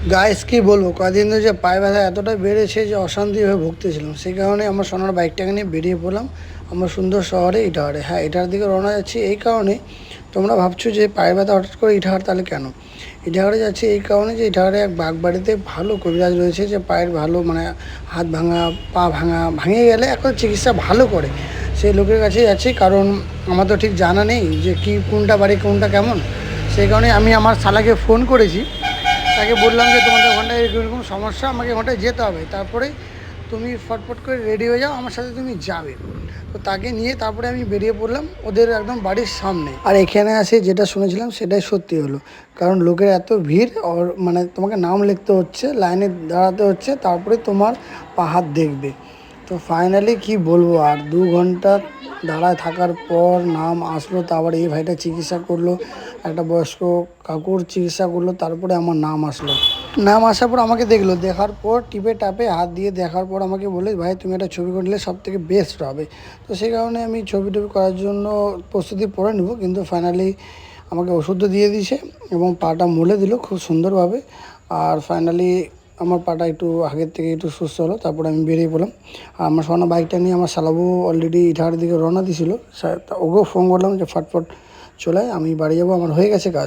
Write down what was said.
Guys কি বলবো, কদিন ধরে যে পায়ে ব্যথা এতটা বেড়েছে যে অশান্তি হয়ে ভুগতেছিলাম। সেই কারণে আমার সোনার বাইকটাকে নিয়ে বেরিয়ে পড়লাম আমার সুন্দর শহরে ইটাহারে। হ্যাঁ, এটার দিকে রওনা যাচ্ছি এই কারণে। তোমরা ভাবছো যে পায়ে ব্যথা হঠাৎ করে ইটাহার, তাহলে কেন ইটাহারে যাচ্ছি? এই কারণে যে ইটাহারে এক বাগবাড়িতে ভালো কবিরাজ রয়েছে, যে পায়ের ভালো মানে হাত ভাঙা, পা ভাঙা, ভাঙে গেলে এখন চিকিৎসা ভালো করে। সেই লোকের কাছে যাচ্ছি, কারণ আমার তো ঠিক জানা নেই যে কি কোনটা বাড়ি কোনটা কেমন। সেই কারণে আমি আমার শালাকে ফোন করেছি, তাকে বললাম যে তোমাদের ওখানটায় এরকম এরকম সমস্যা, আমাকে ওখানটায় যেতে হবে, তারপরে তুমি ফটফট করে রেডি হয়ে যাও, আমার সাথে তুমি যাবে। তো তাকে নিয়ে তারপরে আমি বেরিয়ে পড়লাম ওদের একদম বাড়ির সামনে। আর এখানে আসে যেটা শুনেছিলাম সেটাই সত্যি হলো, কারণ লোকের এত ভিড়, আর মানে তোমাকে নাম লিখতে হচ্ছে, লাইনে দাঁড়াতে হচ্ছে, তারপরে তোমার পা হাত দেখবে। তো ফাইনালি কি বলবো, আর 2 ঘন্টা দাঁড়ায় থাকার পর নাম আসলো, তারপরে এই ভাইটা চিকিৎসা করলো, একটা বয়স্ক কাকুর চিকিৎসা করলো, তারপরে আমার নাম আসলো। নাম আসার পর আমাকে দেখলো, দেখার পর টিপে টাপে হাত দিয়ে দেখার পর আমাকে বলে, ভাই তুমি একটা ছবি করলে সব থেকে বেস্ট হবে। তো সেই কারণে আমি ছবি টবি করার জন্য প্রস্তুতি পরে নেবো, কিন্তু ফাইনালি আমাকে ওষুধও দিয়ে দিয়েছে এবং পাটা মলে দিল খুব সুন্দরভাবে। আর ফাইনালি আমার পাটা একটু আগের থেকে একটু সুস্থ হলো, তারপরে আমি বেরিয়ে পড়লাম। আর আমার সোনা বাইকটা নিয়ে আমার শালাবু অলরেডি ইটাহার দিকে রওনা দিয়েছিলো। ওকেও ফোন করলাম যে ফটফট চলে আয়, আমি বাড়ি যাবো, আমার হয়ে গেছে কাজ।